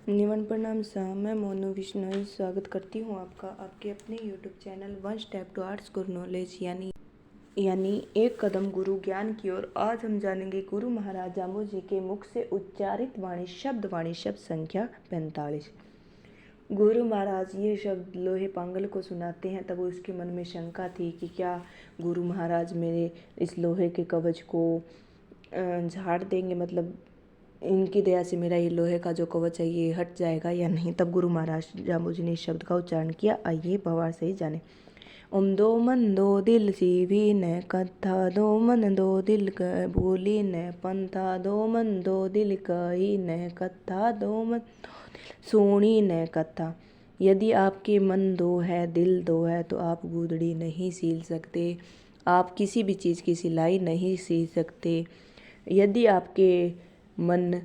निमन प्रणाम सा मैं मोनू विश्नोई स्वागत करती हूँ आपका आपके अपने YouTube channel one step to arts guru knowledge यानी एक कदम गुरु ज्ञान की ओर। आज हम जानेंगे गुरु महाराज जाम्बू जी के मुख से उच्चारित वाणी शब्द संख्या 45। गुरु महाराज ये शब्द लोहे पांगल को सुनाते हैं। तब उसके मन में शंका थी कि क्या गुरु महाराज मेरे इस लोहे के कवच को झाड़ देंगे, मतलब इनकी दया से मेरा ये लोहे का जो कवच है ये हट जाएगा या नहीं। तब गुरु महाराज जाम्बू जी ने इस शब्द का उच्चारण किया। आइए भवार से ही जाने। ओम दो मन दो दिल सीवी न कथा, दो मन दो दिल क भूली न पंथा, दो मन दो दिल कही न कथा, दो मन दो दिल सुनी न कथा। यदि आपके मन दो है दिल दो है तो आप गूदड़ी नहीं सील सकते, आप किसी भी चीज़ की सिलाई नहीं सील सकते। यदि आपके मन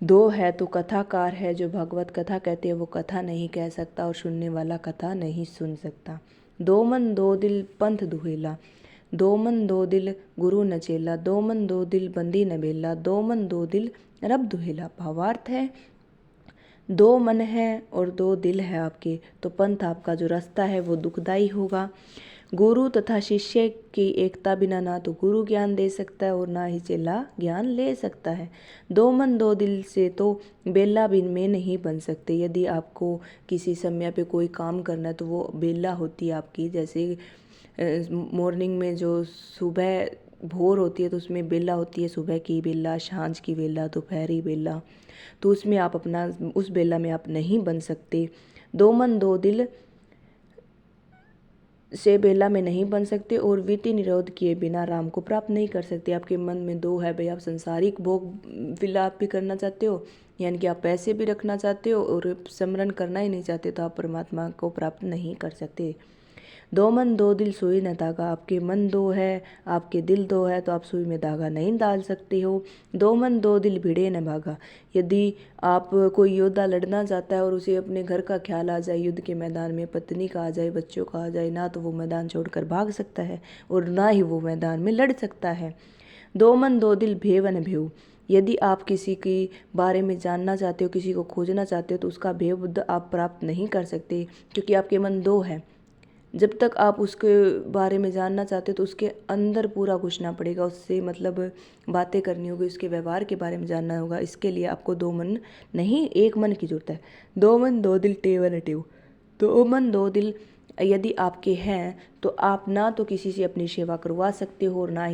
दो है तो कथाकार है जो भगवत कथा कहते हैं वो कथा नहीं कह सकता और सुनने वाला कथा नहीं सुन सकता। दो मन दो दिल पंथ दुहेला, दो मन दो दिल गुरु न चेला, दो मन दो दिल बंदी न बेला, दो मन दो दिल रब दुहेला। भावार्थ है दो मन है और दो दिल है आपके तो पंथ आपका जो रास्ता है वो दुखदाई होगा। गुरु तथा शिष्य की एकता बिना ना तो गुरु ज्ञान दे सकता है और ना ही चेला ज्ञान ले सकता है। दो मन दो दिल से तो बेला बिन में नहीं बन सकते। यदि आपको किसी समय पे कोई काम करना है तो वो बेला होती है आपकी। जैसे मॉर्निंग में जो सुबह भोर होती है तो उसमें बेला होती है, सुबह की बेला, सांझ की बेला, दोपहरी बेला। तो उसमें आप अपना उस बेला में आप नहीं बन सकते। दो मन दो दिल से बेला में नहीं बन सकते और विधि निरोध किए बिना राम को प्राप्त नहीं कर सकते। आपके मन में दो है भाई, आप संसारिक भोग विलाप भी करना चाहते हो, यानी कि आप पैसे भी रखना चाहते हो और स्मरण करना ही नहीं चाहते तो आप परमात्मा को प्राप्त नहीं कर सकते। दो मन दो दिल सुई न धागा, आपके मन दो है आपके दिल दो है तो आप सुई में धागा नहीं डाल सकते हो। दो मन दो दिल भिड़े न भागा, यदि आप कोई योद्धा लड़ना चाहता है और उसे अपने घर का ख्याल आ जाए, युद्ध के मैदान में पत्नी का आ जाए, बच्चों का आ जाए, ना तो वो मैदान छोड़कर भाग सकता है और ना ही वो मैदान में लड़ सकता है। दो मन दो दिल भेव न भेव, यदि आप किसी के बारे में जानना चाहते हो, किसी को खोजना चाहते हो तो उसका भेव बुद्ध आप प्राप्त नहीं कर सकते क्योंकि आपके मन दो है। जब तक आप उसके बारे में जानना चाहते हो तो उसके अंदर पूरा घुसना पड़ेगा, उससे मतलब बातें करनी होगी, उसके व्यवहार के बारे में जानना होगा। इसके लिए आपको दो मन नहीं एक मन की जरूरत है। दो मन दो दिल टेव न टेव, दो मन दो दिल यदि आपके हैं तो आप ना तो किसी से अपनी सेवा करवा सकते हो और ना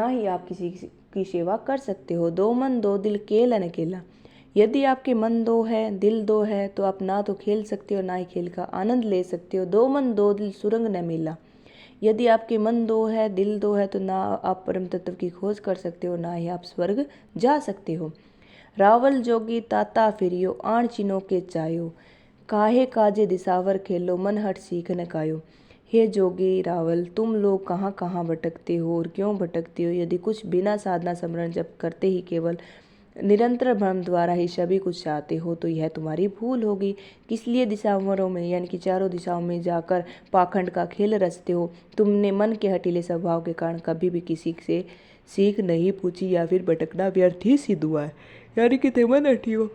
ही आप किसी की सेवा कर सकते हो। दो मन दो दिल केला न केला, यदि आपके मन दो है दिल दो है तो आप ना तो खेल सकते हो ना ही खेल का आनंद ले सकते हो। दो मन दो दिल सुरंग न मेला, यदि आपके मन दो है दिल दो है तो ना आप परम तत्व की खोज कर सकते हो ना ही आप स्वर्ग जा सकते हो। रावल जोगी ताता फिरियो आण चिनो के चायो, काहे काजे दिसावर खेलो मन हट सीख न कायो। हे जोगी रावल, तुम लोग कहाँ कहाँ भटकते हो और क्यों भटकते हो। यदि कुछ बिना साधना स्मरण जप करते ही केवल निरंतर भ्रम द्वारा ही सभी कुछ चाहते हो तो यह तुम्हारी भूल होगी। किस लिए दिशावरों में यानी कि चारों दिशाओं में जाकर पाखंड का खेल रचते हो। तुमने मन के हटीले स्वभाव के कारण कभी भी किसी से सीख नहीं पूछी या फिर भटकना व्यर्थ ही सिद्ध हुआ है। यानी कि ते मन हटी हो,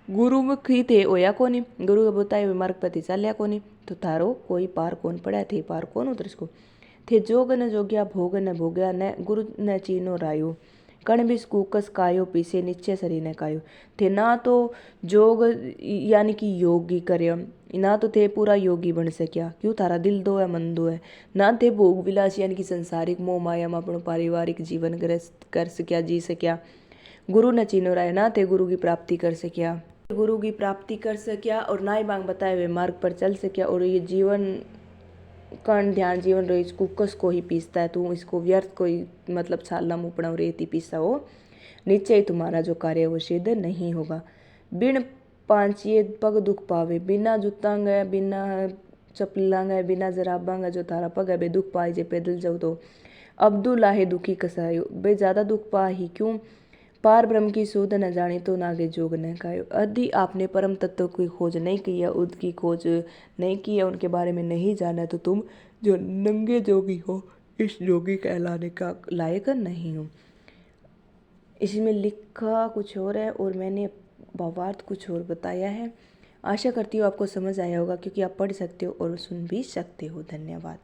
गुरुमुखी थे ओया कोनी, गुरु के बताए हुए मार्ग पर चाल्या कोनी तो थारो कोई पार कौन पड़ा थे पार कौन उतरस को। थे जोग न जोग्या भोग न भोग्या न गुरु न चीनो रायो, कण बिस कूकस कायो पीसे निश्चय सरी न कायो। थे ना तो जोग यानी कि योगी कर्य, ना तो थे पूरा योगी बन सक्या क्यों थारा दिल दो है मन दो है। ना थे भोग विलास यानी कि संसारिक मोह माया में अपनो पारिवारिक जीवन ग्रस्त कर सक्या जी सक्या। गुरु न चीनो राय, ना थे गुरु की प्राप्ति कर सक्या, गुरु की प्राप्ति कर सक्या और ना ही बांग बताए हुए मार्ग पर चल सक्या। और ये जीवन कण ध्यान जीवन रो इसको कस को ही पीसता है, तू इसको व्यर्थ कोई मतलब छाला मुपड़ा रेती पीसा हो, निश्चय तुम्हारा जो कार्य वो सिद्ध नहीं होगा। बिन पांचिए पग दुख पावे, बिना जुतांग बिना चपलांग बिना जराबांग जो थारा पग है बे दुख पाए जे पैदल जाओ तो। अब्दुल आहे दुखी कसायो, बे ज्यादा दुख पा ही क्यों। पार ब्रह्म की शोध न जाने तो नागे जोग न खायो। यदि आपने परम तत्व की खोज नहीं की है, उनकी खोज नहीं की है, उनके बारे में नहीं जाना तो तुम जो नंगे जोगी हो इस जोगी कहलाने का लायक नहीं हो। इसमें लिखा कुछ और है और मैंने भावार्थ कुछ और बताया है। आशा करती हूँ आपको समझ आया होगा, क्योंकि आप पढ़ सकते हो और सुन भी सकते हो। धन्यवाद।